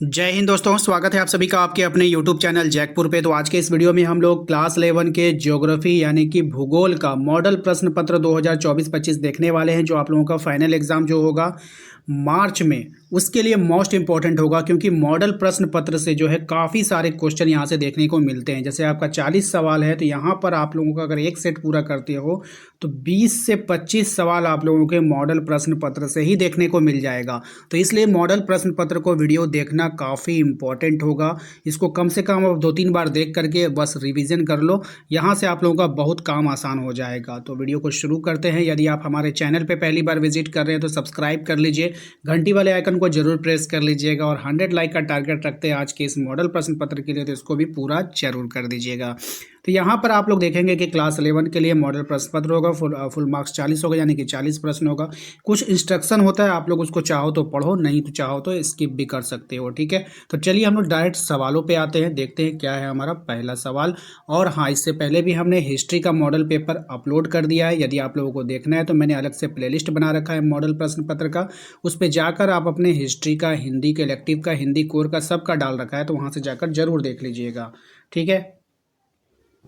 जय हिंद दोस्तों, स्वागत है आप सभी का आपके अपने YouTube चैनल जैकपुर पे। तो आज के इस वीडियो में हम लोग क्लास 11 के ज्योग्राफी यानी कि भूगोल का मॉडल प्रश्न पत्र 2024-25 देखने वाले हैं, जो आप लोगों का फाइनल एग्जाम जो होगा मार्च में, उसके लिए मोस्ट इंपॉर्टेंट होगा। क्योंकि मॉडल प्रश्न पत्र से जो है काफ़ी सारे क्वेश्चन यहाँ से देखने को मिलते हैं। जैसे आपका 40 सवाल है, तो यहाँ पर आप लोगों का अगर एक सेट पूरा करते हो तो 20 से 25 सवाल आप लोगों के मॉडल प्रश्न पत्र से ही देखने को मिल जाएगा। तो इसलिए मॉडल प्रश्न पत्र को वीडियो देखना काफ़ी इंपॉर्टेंट होगा। इसको कम से कम अब 2-3 बार देख करके बस रिवीजन कर लो, यहाँ से आप लोगों का बहुत काम आसान हो जाएगा। तो वीडियो को शुरू करते हैं। यदि आप हमारे चैनल पे पहली बार विजिट कर रहे हैं तो सब्सक्राइब कर लीजिए, घंटी वाले आइकन को जरूर प्रेस कर लीजिएगा और 100 लाइक का टारगेट रखते हैं आज के इस मॉडल प्रश्न पत्र के लिए, तो इसको भी पूरा जरूर कर दीजिएगा। तो यहाँ पर आप लोग देखेंगे कि क्लास 11 के लिए मॉडल प्रश्न पत्र होगा, फुल मार्क्स 40 होगा, यानी कि 40 प्रश्न होगा। कुछ इंस्ट्रक्शन होता है, आप लोग उसको चाहो तो पढ़ो, नहीं तो चाहो तो स्किप भी कर सकते हो। ठीक है, तो चलिए हम लोग डायरेक्ट सवालों पे आते हैं, देखते हैं क्या है हमारा पहला सवाल। और हाँ, इससे पहले भी हमने हिस्ट्री का मॉडल पेपर अपलोड कर दिया है। यदि आप लोगों को देखना है तो मैंने अलग से प्लेलिस्ट बना रखा है मॉडल प्रश्न पत्र का, उस पर जाकर आप अपने हिस्ट्री का, हिंदी के इलेक्टिव का, हिंदी कोर का, सबका डाल रखा है, तो वहाँ से जाकर जरूर देख लीजिएगा। ठीक है,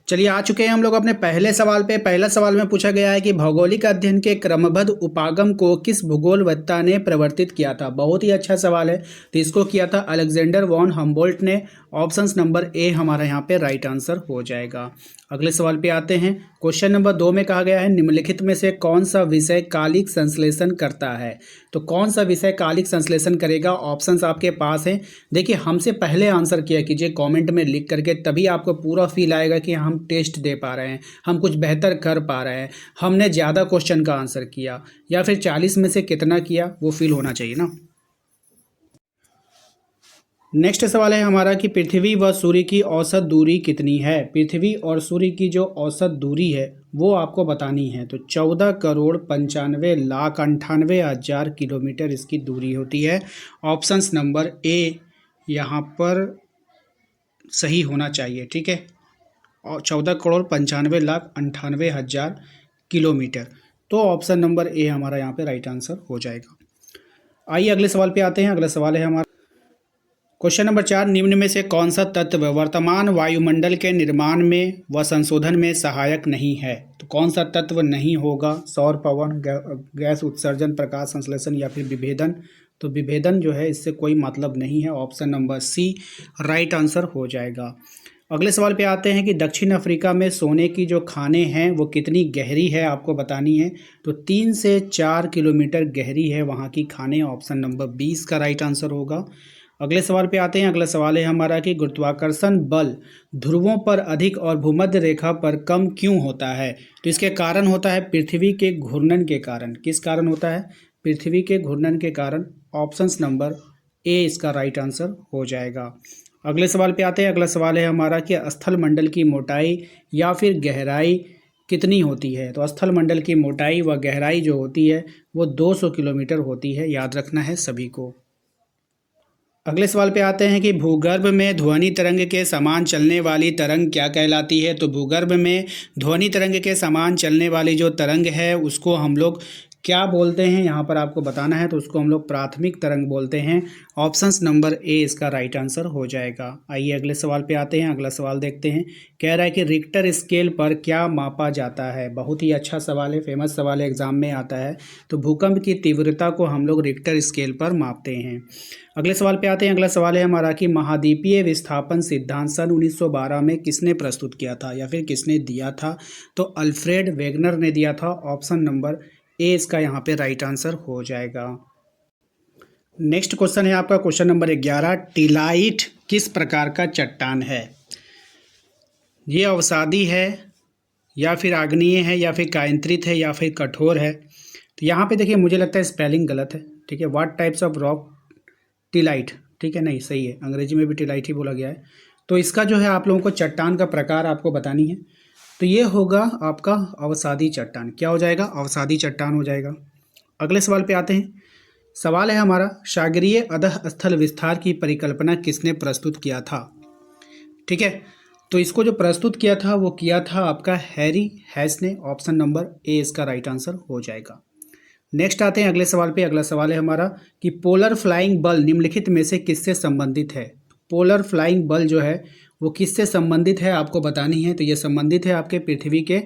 चलिए आ चुके हैं हम लोग अपने पहले सवाल पे। पहला सवाल में पूछा गया है कि भौगोलिक अध्ययन के क्रमबद्ध उपागम को किस भूगोलवेत्ता ने प्रवर्तित किया था। बहुत ही अच्छा सवाल है। तो इसको किया था अलेक्जेंडर वॉन हम्बोल्ट ने। ऑप्शंस नंबर ए हमारा यहाँ पे राइट आंसर हो जाएगा। अगले सवाल पे आते हैं। क्वेश्चन नंबर 2 में कहा गया है निम्नलिखित में से कौन सा विषय कालिक संश्लेषण करता है। तो कौन सा विषय कालिक संश्लेषण करेगा, ऑप्शंस आपके पास हैं। देखिए, हमसे पहले आंसर किया कीजिए कमेंट में लिख करके, तभी आपको पूरा फील आएगा कि हम टेस्ट दे पा रहे हैं, हम कुछ बेहतर कर पा रहे हैं, हमने ज़्यादा क्वेश्चन का आंसर किया, या फिर 40 में से कितना किया, वो फील होना चाहिए ना। नेक्स्ट सवाल है हमारा कि पृथ्वी व सूर्य की औसत दूरी कितनी है। पृथ्वी और सूर्य की जो औसत दूरी है वो आपको बतानी है। तो 14,95,98,000 किलोमीटर इसकी दूरी होती है। ऑप्शंस नंबर ए यहाँ पर सही होना चाहिए। ठीक है, और 14,95,98,000 किलोमीटर। तो ऑप्शन नंबर ए हमारा यहाँ पे राइट आंसर हो जाएगा। आइए अगले सवाल पे आते हैं। अगला सवाल है हमारा क्वेश्चन नंबर 4, निम्न में से कौन सा तत्व वर्तमान वायुमंडल के निर्माण में व संशोधन में सहायक नहीं है। तो कौन सा तत्व नहीं होगा। सौर, पवन, गैस उत्सर्जन, प्रकाश संश्लेषण या फिर विभेदन। तो विभेदन जो है इससे कोई मतलब नहीं है। Option number C right answer हो जाएगा। अगले सवाल पे आते हैं कि दक्षिण अफ्रीका में सोने की जो खानें हैं वो कितनी गहरी है, आपको बतानी है। तो 3 से 4 किलोमीटर गहरी है वहाँ की खानें। ऑप्शन नंबर 20 का राइट आंसर होगा। अगले सवाल पे आते हैं। अगला सवाल है हमारा कि गुरुत्वाकर्षण बल ध्रुवों पर अधिक और भूमध्य रेखा पर कम क्यों होता है। तो इसके कारण होता है पृथ्वी के घूर्णन के कारण। किस कारण होता है? पृथ्वी के घूर्णन के कारण। ऑप्शंस नंबर ए इसका राइट आंसर हो जाएगा। अगले सवाल पे आते हैं। अगला सवाल है हमारा कि स्थल मंडल की मोटाई या फिर गहराई कितनी होती है। तो स्थल मंडल की मोटाई व गहराई जो होती है वो 200 किलोमीटर होती है, याद रखना है सभी को। अगले सवाल पे आते हैं कि भूगर्भ में ध्वनि तरंग के समान चलने वाली तरंग क्या कहलाती है। तो भूगर्भ में ध्वनि तरंग के समान चलने वाली जो तरंग है उसको हम लोग क्या बोलते हैं, यहाँ पर आपको बताना है। तो उसको हम लोग प्राथमिक तरंग बोलते हैं। ऑप्शंस नंबर ए इसका राइट आंसर हो जाएगा। आइए अगले सवाल पे आते हैं। अगला सवाल देखते हैं। कह रहा है कि रिक्टर स्केल पर क्या मापा जाता है। बहुत ही अच्छा सवाल है, फेमस सवाल है, एग्जाम में आता है। तो भूकंप की तीव्रता को हम लोग रिक्टर स्केल पर मापते हैं। अगले सवाल पे आते हैं। अगला सवाल है हमारा कि महाद्वीपीय विस्थापन सिद्धांत सन 1912 में किसने प्रस्तुत किया था या फिर किसने दिया था। तो अल्फ्रेड वेगनर ने दिया था। ऑप्शन नंबर ए इसका यहाँ पे राइट आंसर हो जाएगा। नेक्स्ट क्वेश्चन है आपका क्वेश्चन नंबर 11, टिलाइट किस प्रकार का चट्टान है। ये अवसादी है या फिर आग्नेय है या फिर कायंत्रित है या फिर कठोर है। तो यहाँ पे देखिए, मुझे लगता है स्पेलिंग गलत है। ठीक है, what types of rock tillite. ठीक है, नहीं सही है, अंग्रेजी में भी टिलाइट ही बोला गया है। तो इसका जो है आप लोगों को चट्टान का प्रकार आपको बतानी है। तो ये होगा आपका अवसादी चट्टान। क्या हो जाएगा? अवसादी चट्टान हो जाएगा। अगले सवाल पे आते हैं। सवाल है हमारा सागरीय अधः स्थल विस्तार की परिकल्पना किसने प्रस्तुत किया था। ठीक है, तो इसको जो प्रस्तुत किया था वो किया था आपका हैरी हैस ने। ऑप्शन नंबर ए इसका राइट आंसर हो जाएगा। नेक्स्ट आते हैं अगले सवाल पे। अगला सवाल है हमारा कि पोलर फ्लाइंग बल निम्नलिखित में से किससे संबंधित है। पोलर फ्लाइंग बल जो है वो किससे संबंधित है आपको बतानी है। तो ये संबंधित है आपके पृथ्वी के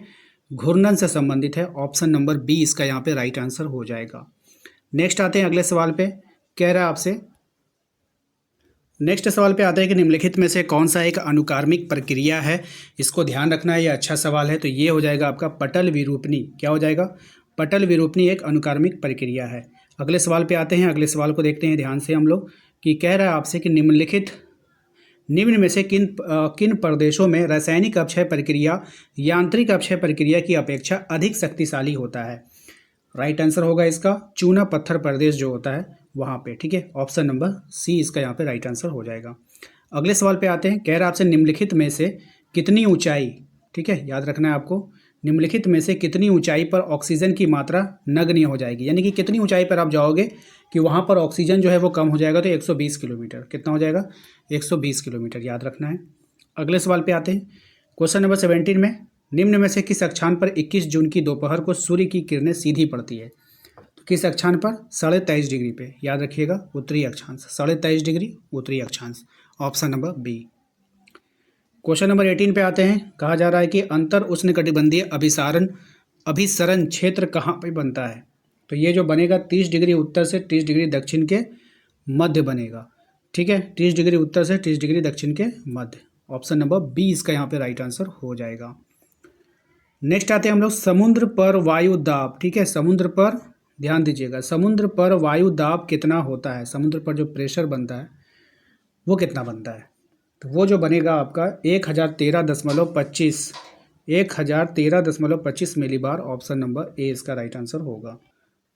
घूर्णन से संबंधित है। ऑप्शन नंबर बी इसका यहाँ पे राइट आंसर हो जाएगा। नेक्स्ट आते हैं अगले सवाल पे। कह रहा है आपसे, नेक्स्ट सवाल पे आते हैं कि निम्नलिखित में से कौन सा एक अनुकारमिक प्रक्रिया है। इसको ध्यान रखना है, ये अच्छा सवाल है। तो ये हो जाएगा आपका पटल विरूपणी। क्या हो जाएगा? पटल विरूपणी एक अनुकारमिक प्रक्रिया है। अगले सवाल पे आते हैं। अगले सवाल को देखते हैं ध्यान से हम लोग कि कह रहा है आपसे कि निम्न में से किन प्रदेशों में रासायनिक अपक्षय प्रक्रिया यांत्रिक अपक्षय प्रक्रिया की अपेक्षा अधिक शक्तिशाली होता है। राइट आंसर होगा इसका चूना पत्थर प्रदेश जो होता है वहाँ पे। ठीक है, ऑप्शन नंबर सी इसका यहाँ पे राइट आंसर हो जाएगा। अगले सवाल पे आते हैं। कह रहा है आपसे निम्नलिखित में से कितनी ऊंचाई, ठीक है याद रखना है आपको, निम्नलिखित में से कितनी ऊंचाई पर ऑक्सीजन की मात्रा नगण्य हो जाएगी। यानी कि कितनी ऊंचाई पर आप जाओगे कि वहाँ पर ऑक्सीजन जो है वो कम हो जाएगा। तो 120 किलोमीटर। कितना हो जाएगा? 120 किलोमीटर याद रखना है। अगले सवाल पे आते हैं। क्वेश्चन नंबर 17 में निम्न में से किस अक्षांश पर 21 जून की दोपहर को सूर्य की किरणें सीधी पड़ती है। तो किस अक्षांश पर? 23.5 डिग्री पे। याद रखिएगा उत्तरी अक्षांश। 23.5 डिग्री उत्तरी अक्षांश। Option number B. Question number 18 पे आते हैं। कहा जा रहा है कि अंतर उष्णकटिबंधीय अभिसरण क्षेत्र कहाँ पे बनता है। तो ये जो बनेगा 30 डिग्री उत्तर से 30 डिग्री दक्षिण के मध्य बनेगा। ठीक है, 30 डिग्री उत्तर से 30 डिग्री दक्षिण के मध्य। ऑप्शन नंबर बी इसका यहाँ पे राइट आंसर हो जाएगा। नेक्स्ट आते हैं हम लोग समुद्र पर वायु दाब। ठीक है, समुद्र पर ध्यान दीजिएगा, समुद्र पर वायु दाब कितना होता है। समुद्र पर जो प्रेशर बनता है वो कितना बनता है। तो वो जो बनेगा आपका 1013.25 मिलीबार। ऑप्शन नंबर ए इसका राइट आंसर होगा।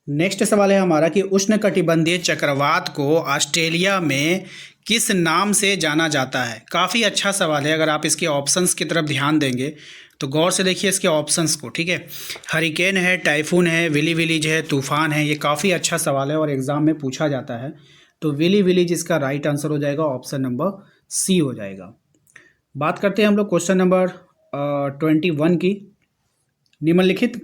नेक्स्ट सवाल है हमारा कि उष्णकटिबंधीय चक्रवात को ऑस्ट्रेलिया में किस नाम से जाना जाता है। काफ़ी अच्छा सवाल है। अगर आप इसके ऑप्शंस की तरफ ध्यान देंगे तो गौर से देखिए इसके ऑप्शंस को। ठीक है, हरिकेन है, टाइफून है, विली विलीज है, तूफान है। ये काफ़ी अच्छा सवाल है और एग्जाम में पूछा जाता है। तो विली विलीज इसका राइट आंसर हो जाएगा। ऑप्शन नंबर सी हो जाएगा। बात करते हैं हम लोग क्वेश्चन नंबर 21 की। निम्नलिखित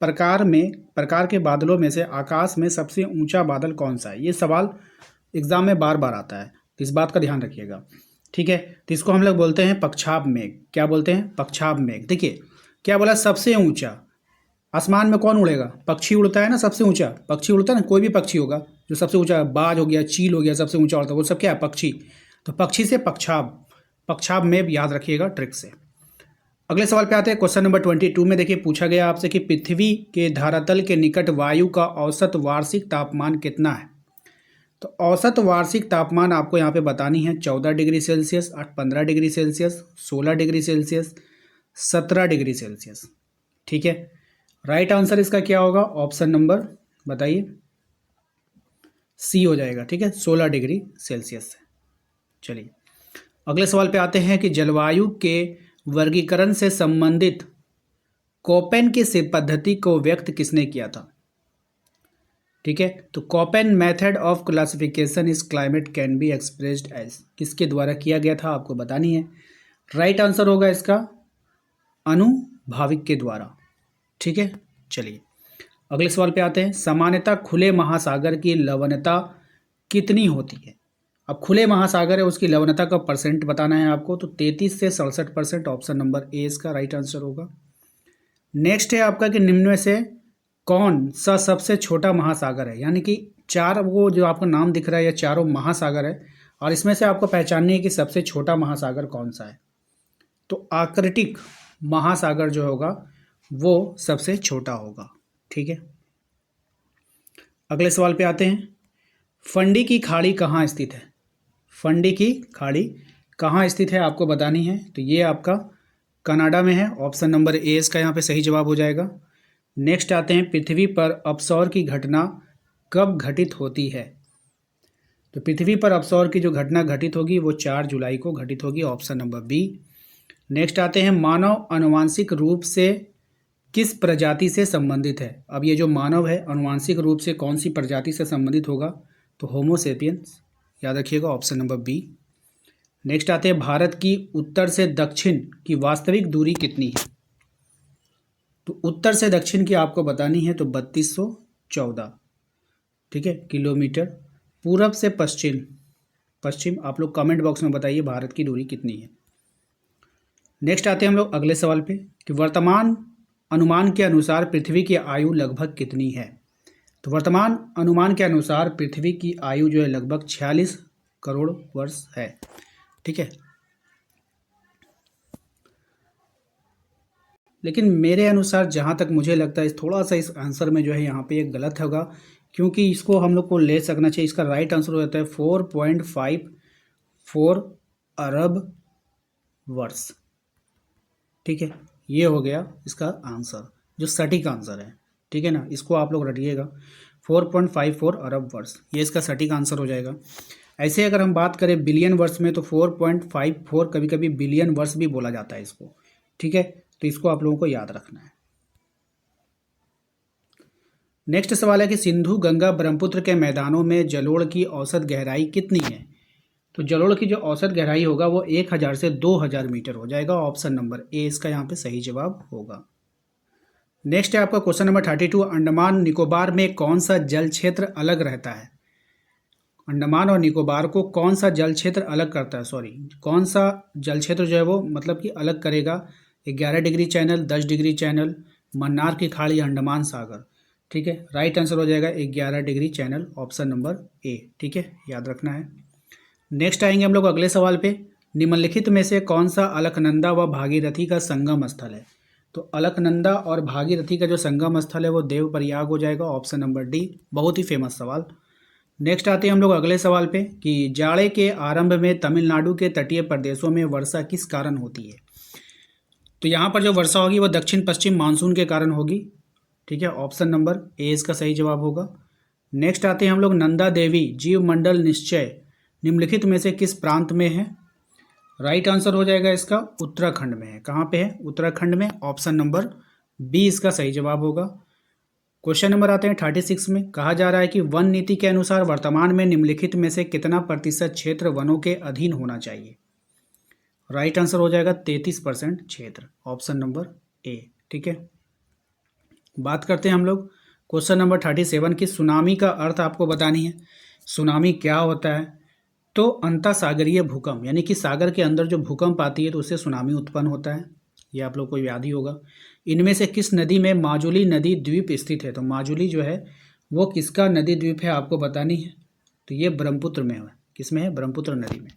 प्रकार के बादलों में से आकाश में सबसे ऊंचा बादल कौन सा है। ये सवाल एग्जाम में बार बार आता है, तो इस बात का ध्यान रखिएगा। ठीक है, तो इसको हम लोग बोलते हैं पक्षाभ मेघ। क्या बोलते हैं? पक्षाभ मेघ। देखिए क्या बोला, सबसे ऊंचा। आसमान में कौन उड़ेगा? पक्षी उड़ता है ना, सबसे ऊंचा पक्षी उड़ता है ना। कोई भी पक्षी होगा जो सबसे ऊंचा, बाज हो गया, चील हो गया, सबसे ऊंचा उड़ता है, वो सब क्या है? पक्षी। तो पक्षी से पक्षाभ मेघ याद रखिएगा ट्रिक से। अगले सवाल पे आते हैं। क्वेश्चन नंबर 22 में देखिए पूछा गया आपसे कि पृथ्वी के धरातल के निकट वायु का औसत वार्षिक तापमान कितना है। तो औसत वार्षिक तापमान आपको यहाँ पे बतानी है। 14 degree Celsius, 15 degree Celsius, 16 degree Celsius, 17 degree Celsius. ठीक है, राइट आंसर इसका क्या होगा? ऑप्शन नंबर बताइए, सी हो जाएगा। ठीक है, 16 डिग्री सेल्सियस। चलिए अगले सवाल पे आते हैं कि जलवायु के वर्गीकरण से संबंधित कोपेन की पद्धति को व्यक्त किसने किया था। ठीक है, तो Koppen method of classification is climate can be expressed as, किसके द्वारा किया गया था आपको बतानी है। राइट आंसर होगा इसका अनुभाविक के द्वारा। ठीक है, चलिए अगले सवाल पे आते हैं। सामान्यतः खुले महासागर की लवणता कितनी होती है। अब खुले महासागर है, उसकी लवणता का परसेंट बताना है आपको। तो 33 से 67%। ऑप्शन नंबर ए इसका राइट आंसर होगा। नेक्स्ट है आपका कि निम्न में से कौन सा सबसे छोटा महासागर है। यानी कि चार वो जो आपको नाम दिख रहा है, या चारों महासागर है, और इसमें से आपको पहचाननी है कि सबसे छोटा महासागर कौन सा है। तो आर्कटिक महासागर जो होगा वो सबसे छोटा होगा। ठीक है, अगले सवाल पे आते हैं। फंडी की खाड़ी कहाँ स्थित है। फंडी की खाड़ी कहाँ स्थित है आपको बतानी है। तो ये आपका कनाडा में है। ऑप्शन नंबर ए इसका यहाँ पे सही जवाब हो जाएगा। नेक्स्ट आते हैं, पृथ्वी पर अपसौर की घटना कब घटित होती है। तो पृथ्वी पर अपसौर की जो घटना घटित होगी वो 4 जुलाई को घटित होगी। Option number B. नेक्स्ट आते हैं, मानव आनुवांशिक रूप से किस प्रजाति से संबंधित है। अब ये जो मानव है आनुवांशिक रूप से कौन सी प्रजाति से संबंधित होगा। तो होमो सेपियंस याद रखिएगा। Option number B. नेक्स्ट आते हैं, भारत की उत्तर से दक्षिण की वास्तविक दूरी कितनी है। तो उत्तर से दक्षिण की आपको बतानी है। तो 3200 14, ठीक है, किलोमीटर। पूरब से पश्चिम, पश्चिम आप लोग कमेंट बॉक्स में बताइए भारत की दूरी कितनी है। नेक्स्ट आते हैं हम लोग अगले सवाल पे कि वर्तमान अनुमान के अनुसार पृथ्वी की आयु लगभग कितनी है। तो वर्तमान अनुमान के अनुसार पृथ्वी की आयु जो है लगभग 46 करोड़ वर्ष है, ठीक है। लेकिन मेरे अनुसार जहाँ तक मुझे लगता है थोड़ा सा इस आंसर में जो है यहाँ पे एक गलत होगा, क्योंकि इसको हम लोग को ले सकना चाहिए। इसका राइट आंसर हो जाता है 4.54 अरब वर्ष, ठीक है। ये हो गया इसका आंसर, जो सटीक आंसर है, ठीक है ना। इसको आप लोग रटिएगा 4.54 अरब वर्ष, ये इसका सटीक आंसर हो जाएगा। ऐसे अगर हम बात करें बिलियन वर्ष में तो 4.54 कभी कभी बिलियन वर्ष भी बोला जाता है इसको, ठीक है। तो इसको आप लोगों को याद रखना है। नेक्स्ट सवाल है कि सिंधु गंगा ब्रह्मपुत्र के मैदानों में जलोढ़ की औसत गहराई कितनी है। तो जलोढ़ की जो औसत गहराई होगा वो 1000 से 2000 मीटर हो जाएगा। ऑप्शन नंबर ए इसका यहाँ पे सही जवाब होगा। नेक्स्ट है आपका क्वेश्चन नंबर 32, अंडमान निकोबार में कौन सा जल क्षेत्र अलग रहता है। अंडमान और निकोबार को कौन सा जल क्षेत्र अलग करता है, कौन सा जल क्षेत्र जो है वो मतलब कि अलग करेगा। 11 degree channel, 10 degree channel, Mannar की खाड़ी, अंडमान सागर, ठीक है। राइट आंसर हो जाएगा 11 degree channel, option number A, ठीक है, याद रखना है। नेक्स्ट आएंगे हम लोग अगले सवाल पे, निम्नलिखित में से कौन सा अलकनंदा व भागीरथी का संगम स्थल है। तो अलकनंदा और भागीरथी का जो संगम स्थल है वो देवप्रयाग हो जाएगा, ऑप्शन नंबर डी, बहुत ही फेमस सवाल। नेक्स्ट आते हैं हम लोग अगले सवाल पे कि जाड़े के आरंभ में तमिलनाडु के तटीय प्रदेशों में वर्षा किस कारण होती है। तो यहाँ पर जो वर्षा होगी वो दक्षिण पश्चिम मानसून के कारण होगी, ठीक है। ऑप्शन नंबर ए इसका सही जवाब होगा। नेक्स्ट आते हैं हम लोग नंदा देवी जीवमंडल निश्चय निम्नलिखित में से किस प्रांत में है। राइट आंसर हो जाएगा इसका उत्तराखंड में है। कहाँ पे है, उत्तराखंड में, ऑप्शन नंबर बी इसका सही जवाब होगा। क्वेश्चन नंबर आते हैं 36 में, कहा जा रहा है कि वन नीति के अनुसार वर्तमान में निम्नलिखित में से कितना प्रतिशत क्षेत्र वनों के अधीन होना चाहिए। राइट आंसर हो जाएगा 33% क्षेत्र, ऑप्शन नंबर ए, ठीक है। बात करते हैं हम लोग क्वेश्चन नंबर 37 की, सुनामी का अर्थ आपको बतानी है। सुनामी क्या होता है। तो अंतःसागरीय भूकंप, यानी कि सागर के अंदर जो भूकंप आती है तो उससे सुनामी उत्पन्न होता है, ये आप लोग को याद ही होगा। इनमें से किस नदी में माजुली नदी द्वीप स्थित है। तो माजुली जो है वो किसका नदी द्वीप है आपको बतानी है। तो ये ब्रह्मपुत्र में है। किस में है, ब्रह्मपुत्र नदी में।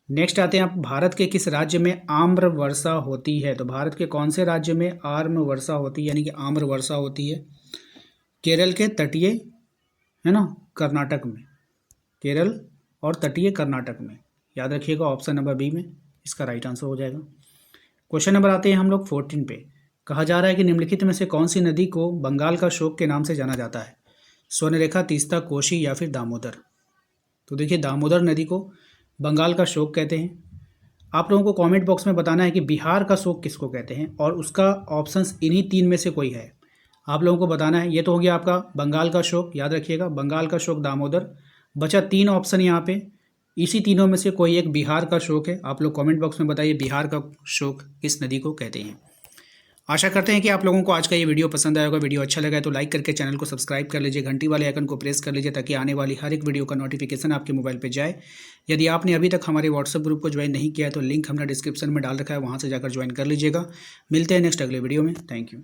नेक्स्ट आते हैं आप, भारत के किस राज्य में आम्र वर्षा होती है। तो भारत के कौन से राज्य में आम्र वर्षा होती है, यानी कि आम्र वर्षा होती है। केरल के तटीय, है ना, कर्नाटक में, केरल और तटीय कर्नाटक में, याद रखिएगा, ऑप्शन नंबर बी में इसका राइट आंसर हो जाएगा। क्वेश्चन नंबर आते हैं हम लोग 14 पे, कहा जा रहा है कि निम्नलिखित में से कौन सी नदी को बंगाल का शोक के नाम से जाना जाता है। स्वर्णरेखा, तीस्ता, कोशी या फिर दामोदर। तो देखिए दामोदर नदी को बंगाल का शोक कहते हैं। आप लोगों को कमेंट बॉक्स में बताना है कि बिहार का शोक किसको कहते हैं, और उसका ऑप्शंस इन्हीं 3 में से कोई है, आप लोगों को बताना है। ये तो हो गया आपका बंगाल का शोक, याद रखिएगा, बंगाल का शोक, दामोदर। बचा 3 ऑप्शन यहाँ पे, इसी तीनों में से कोई एक बिहार का शोक है। आप लोग कमेंट बॉक्स में बताइए बिहार का शोक किस नदी को कहते हैं। आशा करते हैं कि आप लोगों को आज का ये वीडियो पसंद आया होगा। वीडियो अच्छा लगा है तो लाइक करके चैनल को सब्सक्राइब कर लीजिए, घंटी वाले आइकन को प्रेस कर लीजिए ताकि आने वाली हर एक वीडियो का नोटिफिकेशन आपके मोबाइल पे जाए। यदि आपने अभी तक हमारे व्हाट्सएप ग्रुप को ज्वाइन नहीं किया है तो लिंक हमने डिस्क्रिप्शन में डाल रखा है, वहाँ से जाकर ज्वाइन कर लीजिएगा। मिलते हैं नेक्स्ट अगले वीडियो में। Thank you.